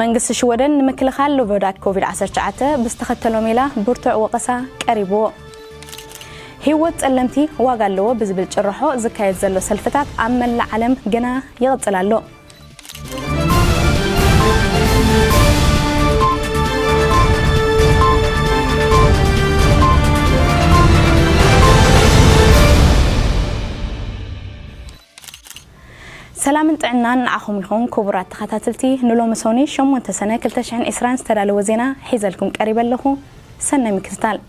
መንግስት ሽወደን ንምክልኻል ለበዳት ኮቪድ-19 ብዝተኸተሎ ሜላ ብርቱዕ ወቀሳ ቀሪቦ ህይወት ጸለምቲ ዋጋ ኣለዎ ብዝብል ጭርሖ ዝካየድ ዘሎ ሰልፍታት ኣብ መላእ ዓለም ገና ይቕጽል ኣሎ። سلام ጥዕናን ንዓኹም ይኹን ክቡራት ተኸታተልቲ ንሎሚ ሰኒ 8 ሰነ 2020 ዝተዳለወ ዜና ሒዘልኩም ቀሪበ ኣለኹ ሰናይ ምክትታል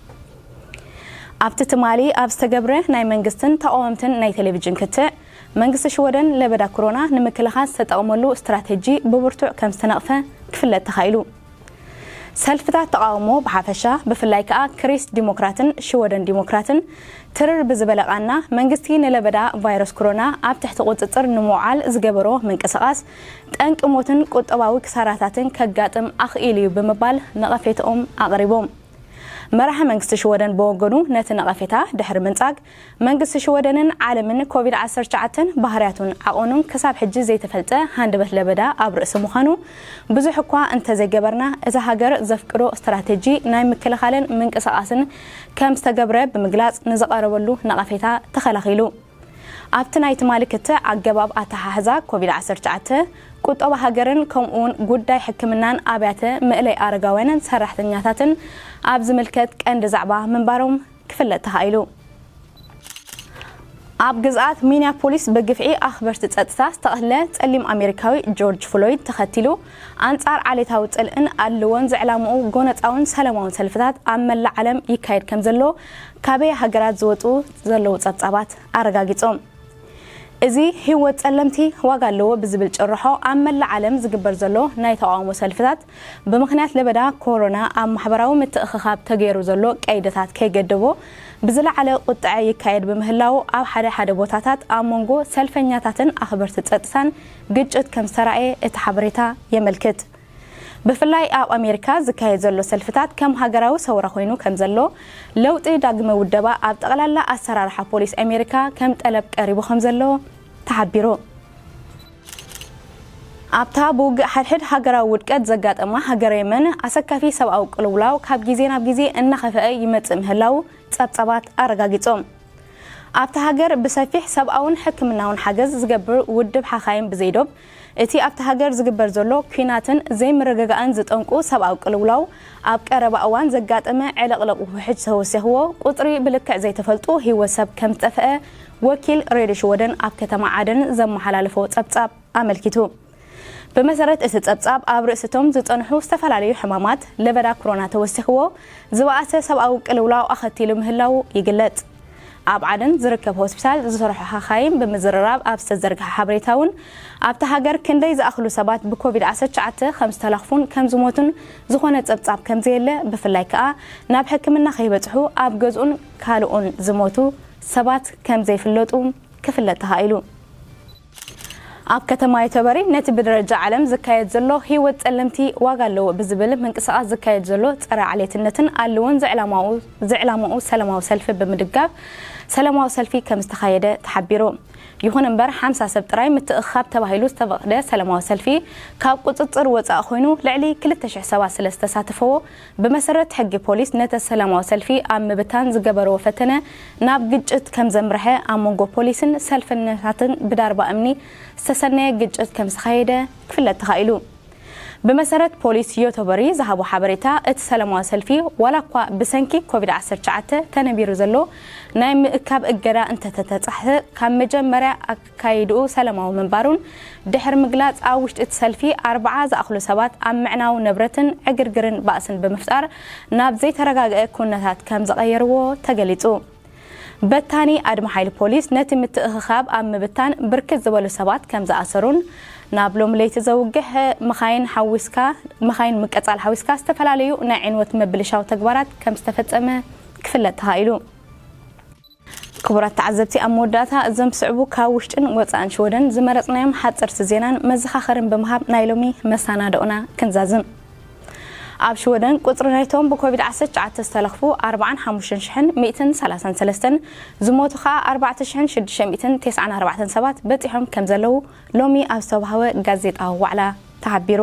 ኣብቲ ትማሊ ኣብ ዝተገብረ ናይ መንግስትን ተቃወምትን ናይ ቴሌቪዥን ክትዕ መንግስቲ ሽወደን ለበዳ ኮሮና ንምክልኻል ዝተጠቕመሉ ስትራቴጂ ብብርቱዕ ከም ዝተነቕፈ ክፍለጥ ተኻኢሉ ሰልፍታት ተቃውሞ ብሓፈሻ ብፍላይ ከዓ ክሪስ ዲሞክራትን ሽወደን ዲሞክራትን ትርር ብዝበለቃና መንግስቲ ንለበዳ ቫይረስ ኮሮና ኣብ ትሕቲ ቁጥጥር ንምውዓል ዝገበሮ ምንቅስቓስ ጠንቂ ሞትን ቁጠባዊ ክሳራታትን ከጋጥም ኣኽኢሉ እዩ ብምባል ነቐፌቶኦም ኣቕሪቦም መራሒ መንግስቲ ሽወደን በወገኑ ነቲ ነቐፌታ ድሕሪ ምንጻግ መንግስቲ ሽወደንን ዓለምን ኮቪድ-19 ባህርያቱን ዓቆኑን ክሳብ ሕጂ ዘይተፈልጠ ሃንደበት ለበዳ ኣብ ርእሲ ምዃኑ ብዙሕ እኳ እንተዘይገበርና እዚ ሃገር ዘፍቅዶ ስትራቴጂ ናይ ምክልኻልን ምንቅስቓስን ከም ዝተገብረ ብምግላጽ ንዘቐረበሉ ነቐፌታ ተኸላኺሉ ኣብቲ ናይቲ ማልክት ኣገባብ ኣተሓሕዛ ኮቪድ-19 ቁጠባ ሃገርን ከምኡውን ጉዳይ ሕክምናን ኣብያተ ምእለይ ኣረጋውያንን ሰራሕተኛታትን ኣብ ዝምልከት ቀንዲ ዛዕባ ምንባሮም ክፍለጥ ተኻኢሉ ኣብ ግዝኣት ሚኒያፖሊስ በግፍዒ ኣኽበርቲ ጸጥታ ዝተቐህለ ጸሊም ኣሜሪካዊ ጆርጅ ፍሎይድ ተኸቲሉ ኣንጻር ዓሌታዊ ጽልእን ኣለዎን ዝዕላምኡ ጎነፃውን ሰላማውን ሰልፍታት ኣብ መላእ ዓለም ይካየድ ከም ዘሎ ካበይ ሃገራት ዝወጡ ዘለዉ ጸብጻባት ኣረጋጊጾም እዚ ህይወት ጸለምቲ ዋጋ ኣለዎ ብዝብል ጭርሖ ኣብ መላእ ዓለም ዝግበር ዘሎ ናይ ተቃውሞ ሰልፍታት ብምኽንያት ለበዳ ኮሮና ኣብ ማሕበራዊ ምትእኽኻብ ተገይሩ ዘሎ ቀይደታት ከይገደቦ ብዝለዓለ ቁጥዐ ይካየድ በምህላው ኣብ ሓደ ቦታታት ኣብ መንጎ ሰልፈኛታትን ኣኽበርቲ ጸጥታን ግጭት ከም ዝተራእየ እቲ ሓበሬታ የመልክት ብፍላይ ኣብ ኣሜሪካ ዝካየድ ዘሎ ሰልፍታት ከም ሃገራዊ ሰውራ ኮይኑ ከም ዘሎ ለውጢ ዳግመ ውደባ ኣብ ጠቕላላ ኣሰራርሓ ፖሊስ ኣሜሪካ ከም ጠለብ ቀሪቡ ከም ዘሎ ተሓቢሩ ኣብታ ብውግእ ሓድሕድ ሃገራዊ ውድቀት ዘጋጠማ ሃገር የመን ኣሰካፊ ሰብኣዊ ቅልውላው ካብ ግዜ ናብ ግዜ እናኸፈአ ይመጽእ ምህላው ጸብጻባት ኣረጋጊጾም ኣብታ ሃገር ብሰፊሕ ሰብኣውን ሕክምናውን ሓገዝ ዝገብር ውድብ ሓኻይም ብዘይዶብ እቲ ኣብታ ሃገር ዝግበር ዘሎ ኩናትን ዘይምርግጋእን ዝጠንቁ ሰብኣዊ ቅልውላው ኣብ ቀረባ እዋን ዘጋጠመ ዕለቕለቕ ውሕጅ ተወሲኽዎ ቁጥሪ ብልክዕ ዘይተፈልጡ ህይወት ሰብ ከም ዝጠፍአ ወኪል ሬድዮ ሽወደን ኣብ ከተማ ዓደን ዘመሓላለፎ ጸብጻብ ኣመልኪቱ በመሰረት እቲ ጸብጻብ ኣብ ርእስቶም ዝጠንሑ ዝተፈላለዩ ሕማማት ለበዳ ኮሮና ተወሲኽዎ ዝበኣሰ ሰብኣዊ ቅልውላው ኣኸቲሉ ምህላው ይግለጽ ኣብ ዓደን ዝርከብ ሆስፒታል ዝሰርሑ ሓኻይም ብምዝርራብ ኣብ ዝተዘርግሐ ሓበሬታውን ኣብታ ሃገር ክንደይ ዝኣኽሉ ሰባት ብኮቪድ-19 ከም ዝተለኽፉን ከም ዝሞቱን ዝኾነ ጸብጻብ ከም ዘየለ ብፍላይ ከዓ ናብ ሕክምና ከይበጽሑ ኣብ ገዝኡን ካልኡን ዝሞቱ ሰባት ከም ዘይፍለጡ ክፍለጥ ተኻኢሉ ኣብ ከተማ የተበሪ ነቲ ብደረጃ ዓለም ዝካየድ ዘሎ ህይወት ጸለምቲ ዋጋ ኣለዎ ብዝብል ምንቅስቓስ ዝካየድ ዘሎ ጸረ ዓሌትነትን ኣለዎን ዝዕላምኡ ሰላማዊ ሰልፊ ብምድጋፍ ሰላማዊ ሰልፊ ከም ዝተኻየደ ተሓቢሩ ይኹን እምበር 50 ሰብ ጥራይ ምትእኽኻብ ተባሂሉ ዝተፈቕደ ሰላማዊ ሰልፊ ካብ ቁፅፅር ወፃኢ ኮይኑ ልዕሊ 2000 ሰባት ስለ ዝተሳተፈዎ ብመሰረት ሕጊ ፖሊስ ነቲ ሰላማዊ ሰልፊ ኣብ ምብታን ዝገበረዎ ፈተነ ናብ ግጭት ከም ዘምርሐ ኣብ መንጎ ፖሊስን ሰልፈኛታትን ብዳርባ እምኒ ዝተሰነየ ግጭት ከም ዝተኻየደ ክፍለጥ ተኻኢሉ بمسرت بوليس يوتوبري ذهبوا حبريتا اتسلموا سلفي ولا قوا بسنكي كوفيد-19 تنبيرو زلو نايم كاب اجرا انت تتصحح كم مجمرة كايدو سلموا منبارون دحر مقلاص اوشت اتسلفي 4 زاخلو سبات ام معناو نبرتن عقرقرن باسن بمفتار ناب زي ترغاغ كونتات كم زغيرو تغليصو بتاني ادم حيل بوليس نتي متخخاب ام بتان بركز زبلو سبات كم زاسرون نابلوم ليت زوجه مخاين حويسكا مخاين مقصال حويسكا استفلاليو ناعينوت مبلشاو تغبارات كم استفصمه كفلت هايلو كبرات تعذبتي اموداتا زم صعبو كاوشتن وصان شودن زمرصنايم حصرت زينان مزخاخرن بمهاب نايلومي مسانادونا كنزازم ኣብ ሽወደን ቁጥሪ ናይቶም ብኮቪድ-19 ዝተለኽፉ 45133 ዝሞቱ ኸ 4694 ሰባት በፂሖም ከም ዘለው ሎሚ ኣብ ዝተባህወ ጋዜጣዊ ዋዕላ ተሓቢሩ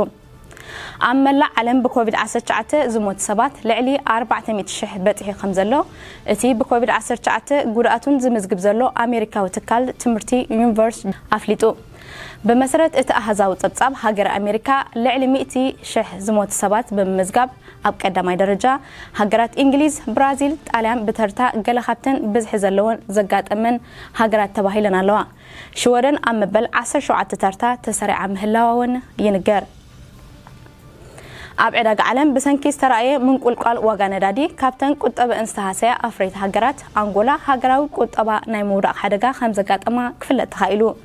أملا علم بكوفيد 19 زموت سبات لعلي 400 شح بتحي خمزلو اتي بكوفيد 19 قرأتون زمزقب زلو أمريكا وتكال تمرتي يونيفرس أفليتو بمسرت اتأهزاو تصاب هاجر أمريكا لعلي 100 شح زموت سبات بمزقب أب قدامي درجة هاجرات إنجليز برازيل طاليان بترتا قال خابتن بزح زلون زقات أمن هاجرات تباهيلنا لوا شورن أمبل 10 شعات ترتا تسرع مهلاون ينقر أب عداق علم بسنكي استرأي من قلقال واغان دادي كابتن قطب انستهاسيا أفريت هاجرات أنغولا هاجراو قطبا نايمورا حدقا خمزقات أما كفلت تخايلو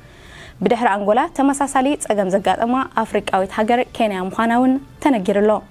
بدحر أنغولا تمساسالي تسقم زقات أما أفريقاويت هاجر كينيا مخاناون تنقيرلو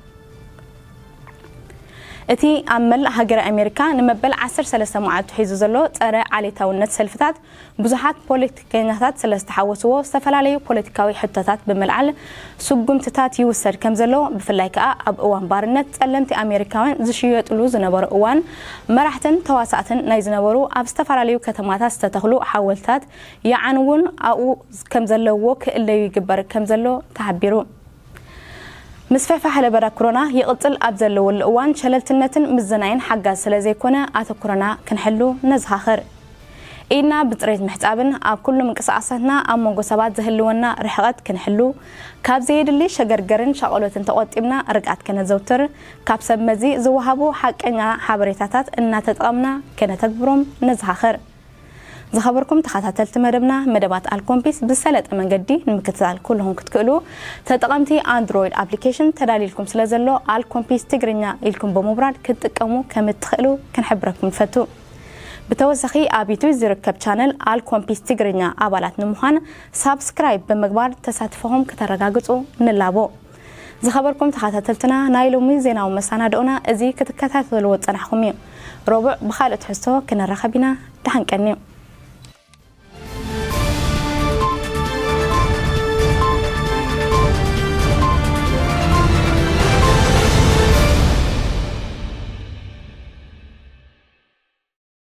اتي أمل هاجر أمريكا نمبل 10 معاد حيزو زلو تقرأ علي تاونت سلفتات بزحات بوليتيكيناتات سلست حوسوه استفلالي بوليتيكاوي حتتات بملعل سقمتتات يوسر كم زلو بفلايكا أب اوان بارنت تألمتي أمريكاوين زشيوت لو زنبر اوان مرحتن تواساتن ناي زنبرو أب استفلالي كتماتات ستتخلو حاولتات يعنون أو كم زلو وك اللي يقبر كم زلو تعبيرو مسفح حل برا كورونا يقتل أبزل والأوان شللتنتن مزناين حقا سلازي كونا آتو كورونا كنحلو نزهاخر إينا بطريت محتابن أب كل من قصاصاتنا أب منقو سبات زهلونا رحقات كنحلو كاب زيد اللي شقرقرن شاقولوتن تقوطيبنا رقعات كنزوتر كاب سب مزي زوهابو حقنا حابريتاتات إنا تتقامنا كنتكبروم نزهاخر زخبركم تخاتلت مدبنا مدبات الكومبيس بسلط منقدي نمكتال كلهم كتقلو تطقمتي اندرويد ابليكيشن تداليلكم سلازلو الكومبيس تجرينا لكم بمبراد كتقمو كمتخلو كنحبركم فتو بتوسخي ابيتو زركب channel الكومبيس تجرينا ابالات نمخان سبسكرايب بمغبار تساتفهم كترغاغصو نلابو زخبركم تخاتلتنا نايلومي زيناو مسانادونا ازي كتكتاتلو صنحكم ربع بخالت حسو كنرخبينا دحنقني